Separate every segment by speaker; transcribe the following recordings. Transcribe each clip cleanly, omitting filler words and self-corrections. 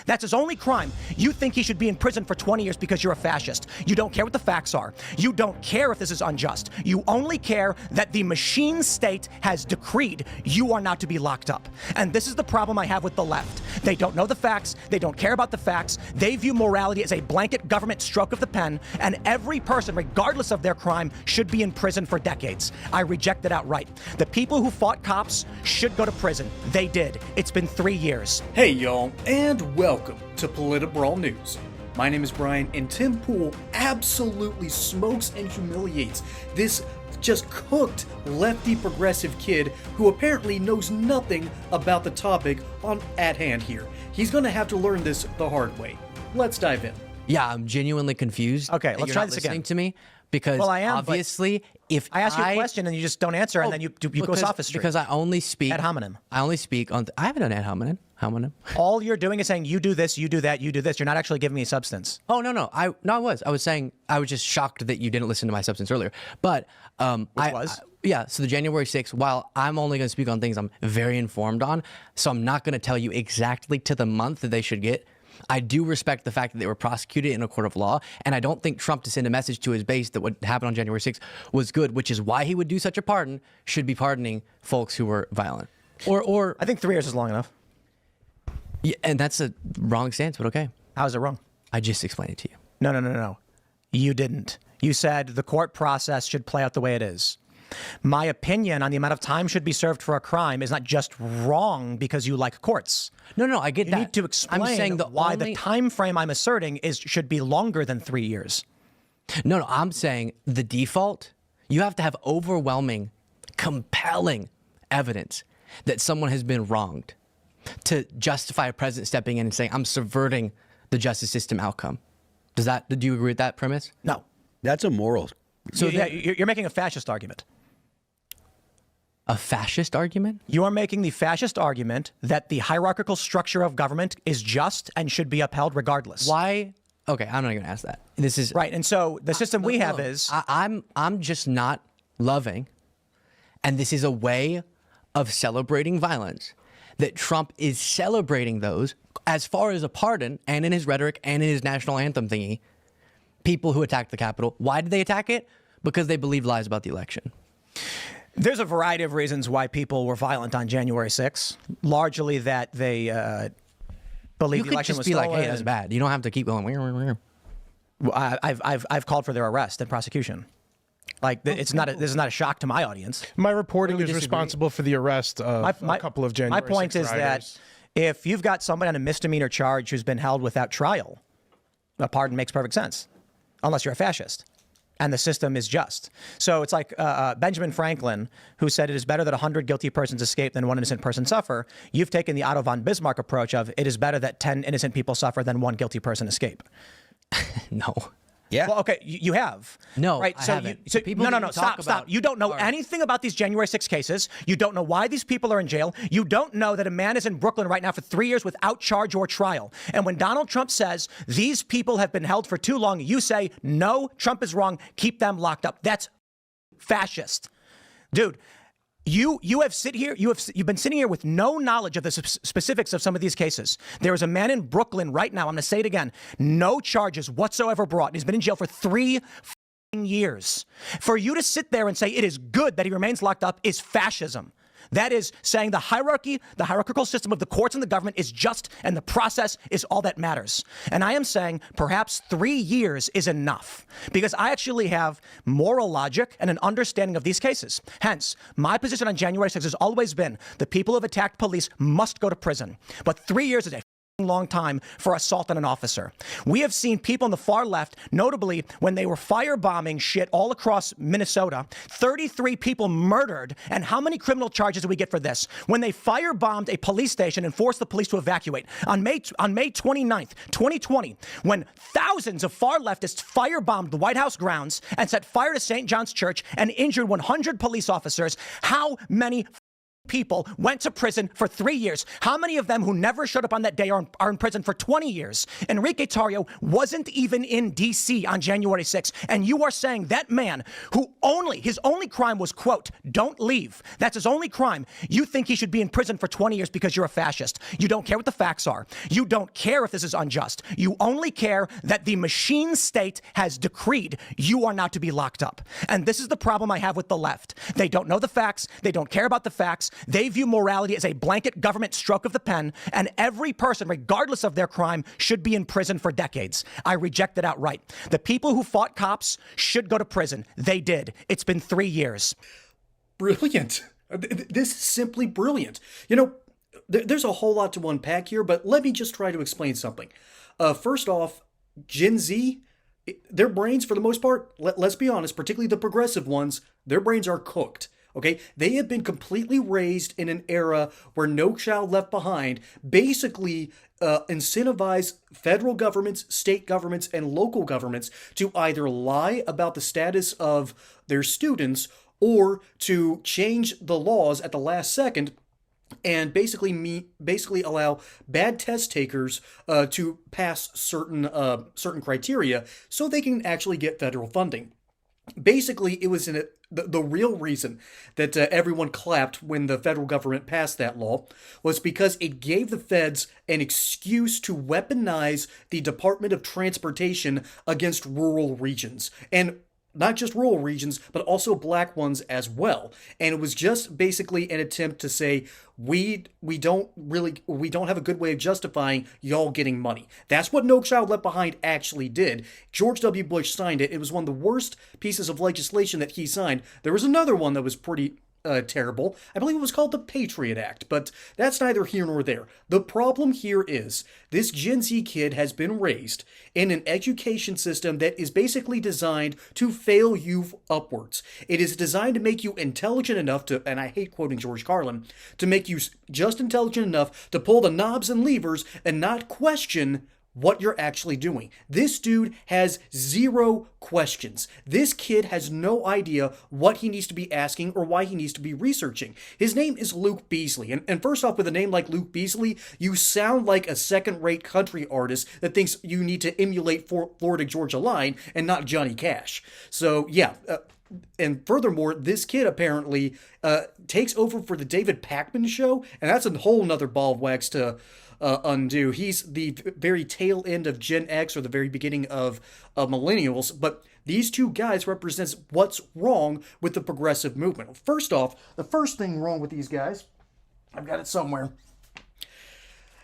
Speaker 1: That's his only crime. You think he should be in prison for 20 years because you're a fascist. You don't care what the facts are. You don't care if this is unjust. You only care that the machine state has decreed you are not to be locked up. And this is the problem I have with the left. They don't know the facts. They don't care about the facts. They view morality as a blanket government stroke of the pen, and every person, regardless of their crime, should be in prison for decades. I reject it outright. The people who fought cops should go to prison. They did. It's been 3 years.
Speaker 2: Hey y'all, and welcome to Politbrawl News. My name is Brian, and Tim Pool absolutely smokes and humiliates this just cooked lefty progressive kid who apparently knows nothing about the topic at hand here. He's gonna have to learn this the hard way. Let's dive in.
Speaker 3: Yeah, I'm genuinely confused.
Speaker 1: Okay,
Speaker 3: that
Speaker 1: let's
Speaker 3: you're
Speaker 1: try
Speaker 3: not
Speaker 1: this
Speaker 3: listening
Speaker 1: again.
Speaker 3: to me because
Speaker 1: Well, I am,
Speaker 3: obviously, if
Speaker 1: I ask you a question and you just don't answer, and then you go sophistry.
Speaker 3: Because I only speak
Speaker 1: ad hominem.
Speaker 3: I only speak on. I haven't done ad hominem.
Speaker 1: All you're doing is saying you do this, you do that, you do this. You're not actually giving me substance.
Speaker 3: Oh no. I was saying I was just shocked that you didn't listen to my substance earlier. But yeah. So the January 6th. While I'm only going to speak on things I'm very informed on, so I'm not going to tell you exactly to the month that they should get. I do respect the fact that they were prosecuted in a court of law, and I don't think Trump, to send a message to his base that what happened on January 6th was good, which is why he would do such a pardon, should be pardoning folks who were violent. Or
Speaker 1: I think 3 years is long enough.
Speaker 3: Yeah, and that's a wrong stance, but okay.
Speaker 1: How is it wrong?
Speaker 3: I just explained it to you.
Speaker 1: No. You didn't. You said the court process should play out the way it is. My opinion on the amount of time should be served for a crime is not just wrong because you like courts.
Speaker 3: No, I get that.
Speaker 1: You need to explain
Speaker 3: I'm saying
Speaker 1: why the time frame I'm asserting should be longer than 3 years.
Speaker 3: No, I'm saying the default, you have to have overwhelming, compelling evidence that someone has been wronged to justify a president stepping in and saying, I'm subverting the justice system outcome. Do you agree with that premise?
Speaker 1: No.
Speaker 4: That's immoral.
Speaker 1: So you're making a fascist argument.
Speaker 3: A fascist argument?
Speaker 1: You are making the fascist argument that the hierarchical structure of government is just and should be upheld regardless.
Speaker 3: Why? Okay, I'm not going to ask that. This is
Speaker 1: right. And so the system we have is
Speaker 3: I'm just not loving, and this is a way of celebrating violence, that Trump is celebrating those as far as a pardon and in his rhetoric and in his national anthem thingy, people who attacked the Capitol. Why did they attack it? Because they believed lies about the election.
Speaker 1: There's a variety of reasons why people were violent on January 6th. Largely that they believe the election was stolen.
Speaker 3: You could just be like, hey, that's bad. You don't have to keep going.
Speaker 1: I've called for their arrest and prosecution. Like, this is not a shock to my audience.
Speaker 5: My reporting is responsible for the arrest of a couple of January 6th
Speaker 1: My point is that if you've got somebody on a misdemeanor charge who's been held without trial, a pardon makes perfect sense, unless you're a fascist. And the system is just. So it's like Benjamin Franklin, who said it is better that 100 guilty persons escape than one innocent person suffer. You've taken the Otto von Bismarck approach of it is better that 10 innocent people suffer than one guilty person escape.
Speaker 3: No.
Speaker 4: Yeah.
Speaker 1: Well, okay, you have.
Speaker 3: No,
Speaker 1: right?
Speaker 3: I
Speaker 1: So
Speaker 3: haven't.
Speaker 1: No, stop. You don't know anything about these January 6 cases. You don't know why these people are in jail. You don't know that a man is in Brooklyn right now for 3 years without charge or trial. And when Donald Trump says these people have been held for too long, you say, no, Trump is wrong. Keep them locked up. That's fascist. Dude. You've been sitting here with no knowledge of the specifics of some of these cases. There is a man in Brooklyn right now. I'm going to say it again. No charges whatsoever brought. He's been in jail for 3 years. For you to sit there and say it is good that he remains locked up is fascism. That is saying the hierarchical system of the courts and the government is just, and the process is all that matters. And I am saying perhaps 3 years is enough, because I actually have moral logic and an understanding of these cases. Hence, my position on January 6th has always been the people who have attacked police must go to prison. But 3 years is a long time for assault on an officer. We have seen people on the far left, notably when they were firebombing shit all across Minnesota, 33 people murdered. And how many criminal charges do we get for this? When they firebombed a police station and forced the police to evacuate. On May 29th, 2020, when thousands of far leftists firebombed the White House grounds and set fire to St. John's Church and injured 100 police officers, how many people went to prison for 3 years. How many of them who never showed up on that day are in prison for 20 years? Enrique Tarrio wasn't even in D.C. on January 6th. And you are saying that man who his only crime was, quote, don't leave. That's his only crime. You think he should be in prison for 20 years because you're a fascist. You don't care what the facts are. You don't care if this is unjust. You only care that the machine state has decreed you are not to be locked up. And this is the problem I have with the left. They don't know the facts. They don't care about the facts. They view morality as a blanket government stroke of the pen, and every person, regardless of their crime, should be in prison for decades. I reject it outright. The people who fought cops should go to prison. They did. It's been 3 years.
Speaker 2: Brilliant. This is simply brilliant. There's a whole lot to unpack here, but let me just try to explain something. First off, Gen Z, their brains, for the most part, let's be honest, particularly the progressive ones, their brains are cooked. Okay, they have been completely raised in an era where No Child Left Behind basically incentivize federal governments, state governments, and local governments to either lie about the status of their students or to change the laws at the last second and basically allow bad test takers to pass certain criteria so they can actually get federal funding. Basically, it was the real reason that everyone clapped when the federal government passed that law was because it gave the feds an excuse to weaponize the Department of Transportation against rural regions. And not just rural regions, but also black ones as well. And it was just basically an attempt to say, we don't have a good way of justifying y'all getting money. That's what No Child Left Behind actually did. George W. Bush signed it. It was one of the worst pieces of legislation that he signed. There was another one that was pretty terrible. I believe it was called the Patriot Act, but that's neither here nor there. The problem here is this Gen Z kid has been raised in an education system that is basically designed to fail you upwards. It is designed to make you intelligent enough to, and I hate quoting George Carlin, to make you just intelligent enough to pull the knobs and levers and not question what you're actually doing. This dude has zero questions. This kid has no idea what he needs to be asking or why he needs to be researching. His name is Luke Beasley. And first off, with a name like Luke Beasley, you sound like a second-rate country artist that thinks you need to emulate Florida Georgia Line and not Johnny Cash. So, yeah. And furthermore, this kid apparently takes over for the David Pakman show, and that's a whole nother ball of wax to undo. He's the very tail end of Gen X or the very beginning of millennials, but these two guys represents what's wrong with the progressive movement. First off, the first thing wrong with these guys, I've got it somewhere,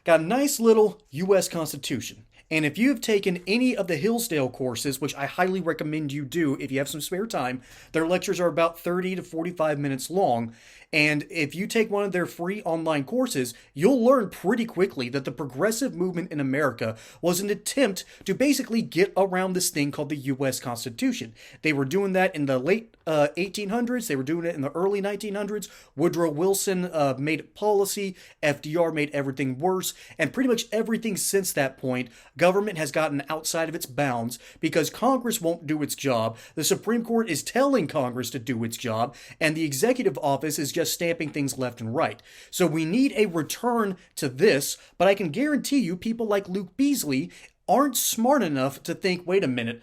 Speaker 2: got a nice little U.S. Constitution. And if you've taken any of the Hillsdale courses, which I highly recommend you do if you have some spare time, their lectures are about 30 to 45 minutes long. And if you take one of their free online courses, you'll learn pretty quickly that the progressive movement in America was an attempt to basically get around this thing called the U.S. Constitution. They were doing that in the late 1800s. They were doing it in the early 1900s. Woodrow Wilson made policy. FDR made everything worse. And pretty much everything since that point, government has gotten outside of its bounds because Congress won't do its job. The Supreme Court is telling Congress to do its job. And the executive office is just stamping things left and right. So we need a return to this, but I can guarantee you people like Luke Beasley aren't smart enough to think, wait a minute,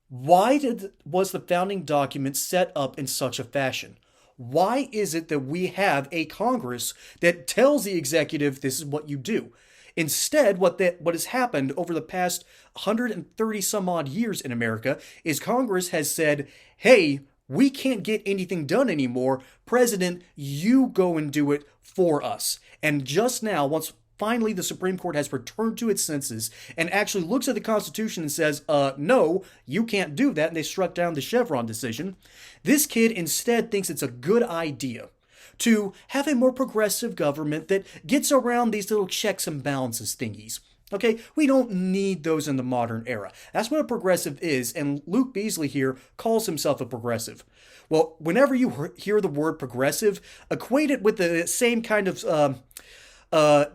Speaker 2: why was the founding document set up in such a fashion? Why is it that we have a Congress that tells the executive this is what you do? Instead, what has happened over the past 130 some odd years in America is Congress has said, hey, we can't get anything done anymore. President, you go and do it for us. And just now, once finally the Supreme Court has returned to its senses and actually looks at the Constitution and says, no, you can't do that, and they struck down the Chevron decision, this kid instead thinks it's a good idea to have a more progressive government that gets around these little checks and balances thingies. Okay, we don't need those in the modern era. That's what a progressive is, and Luke Beasley here calls himself a progressive. Well, whenever you hear the word progressive, equate it with the same kind of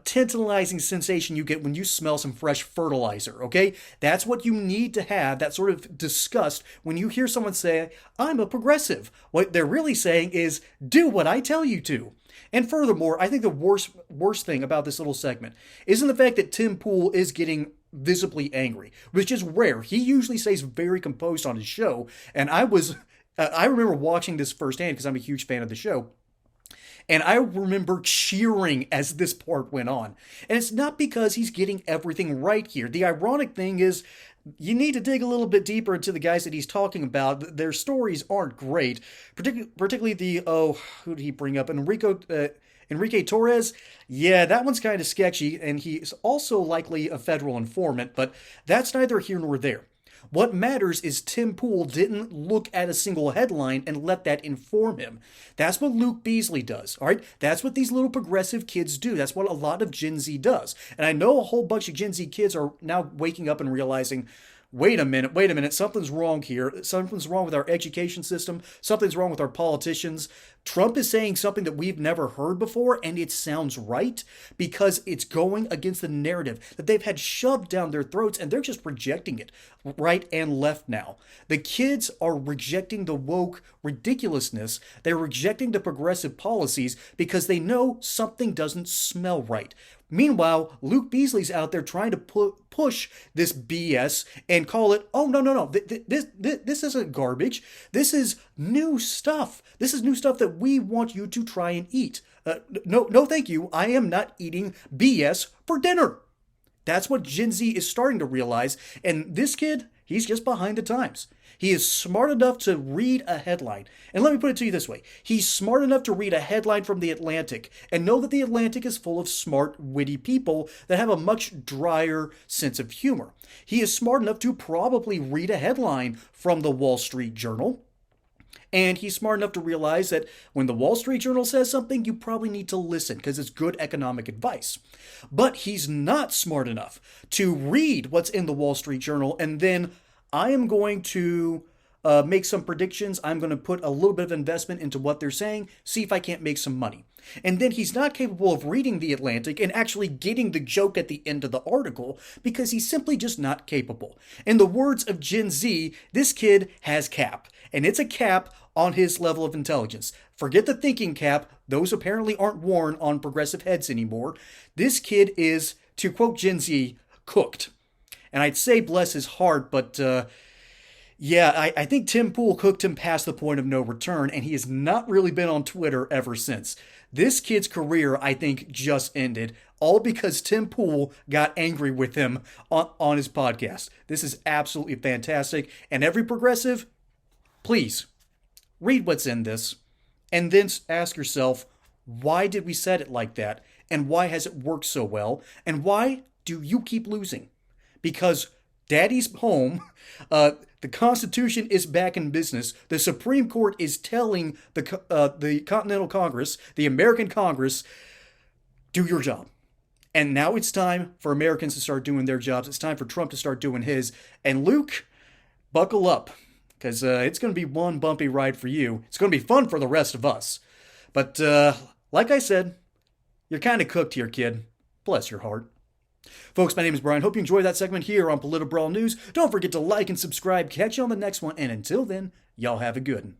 Speaker 2: tantalizing sensation you get when you smell some fresh fertilizer, okay? That's what you need to have, that sort of disgust when you hear someone say, I'm a progressive. What they're really saying is, do what I tell you to. And furthermore, I think the worst thing about this little segment isn't the fact that Tim Pool is getting visibly angry, which is rare. He usually stays very composed on his show, and I remember watching this firsthand because I'm a huge fan of the show. And I remember cheering as this part went on. And it's not because he's getting everything right here. The ironic thing is, you need to dig a little bit deeper into the guys that he's talking about. Their stories aren't great. Particularly who did he bring up? Enrique Torres? Yeah, that one's kind of sketchy, and he's also likely a federal informant, but that's neither here nor there. What matters is Tim Pool didn't look at a single headline and let that inform him. That's what Luke Beasley does, all right? That's what these little progressive kids do. That's what a lot of Gen Z does. And I know a whole bunch of Gen Z kids are now waking up and realizing, wait a minute, something's wrong here. Something's wrong with our education system. Something's wrong with our politicians. Trump is saying something that we've never heard before, and it sounds right because it's going against the narrative that they've had shoved down their throats, and they're just rejecting it right and left now. The kids are rejecting the woke ridiculousness. They're rejecting the progressive policies because they know something doesn't smell right. Meanwhile, Luke Beasley's out there trying to push this BS and call it, oh, no. This isn't garbage. This is new stuff. This is new stuff that we want you to try and eat. No, thank you. I am not eating BS for dinner. That's what Gen Z is starting to realize. And this kid, he's just behind the times. He is smart enough to read a headline. And let me put it to you this way. He's smart enough to read a headline from The Atlantic and know that The Atlantic is full of smart, witty people that have a much drier sense of humor. He is smart enough to probably read a headline from the Wall Street Journal. And he's smart enough to realize that when the Wall Street Journal says something, you probably need to listen because it's good economic advice. But he's not smart enough to read what's in the Wall Street Journal and then I am going to make some predictions. I'm going to put a little bit of investment into what they're saying, see if I can't make some money. And then he's not capable of reading The Atlantic and actually getting the joke at the end of the article because he's simply just not capable. In the words of Gen Z, this kid has cap, and it's a cap on his level of intelligence. Forget the thinking cap. Those apparently aren't worn on progressive heads anymore. This kid is, to quote Gen Z, cooked. And I'd say bless his heart, but I think Tim Pool cooked him past the point of no return, and he has not really been on Twitter ever since. This kid's career, I think, just ended, all because Tim Pool got angry with him on his podcast. This is absolutely fantastic, and every progressive, please, read what's in this, and then ask yourself, why did we set it like that, and why has it worked so well, and why do you keep losing? Because Daddy's home, the Constitution is back in business. The Supreme Court is telling the Continental Congress, the American Congress, do your job. And now it's time for Americans to start doing their jobs. It's time for Trump to start doing his. And Luke, buckle up, because it's going to be one bumpy ride for you. It's going to be fun for the rest of us. But like I said, you're kind of cooked here, kid. Bless your heart. Folks, my name is Brian. Hope you enjoyed that segment here on Politibrawl News. Don't forget to like and subscribe. Catch you on the next one. And until then, y'all have a good one.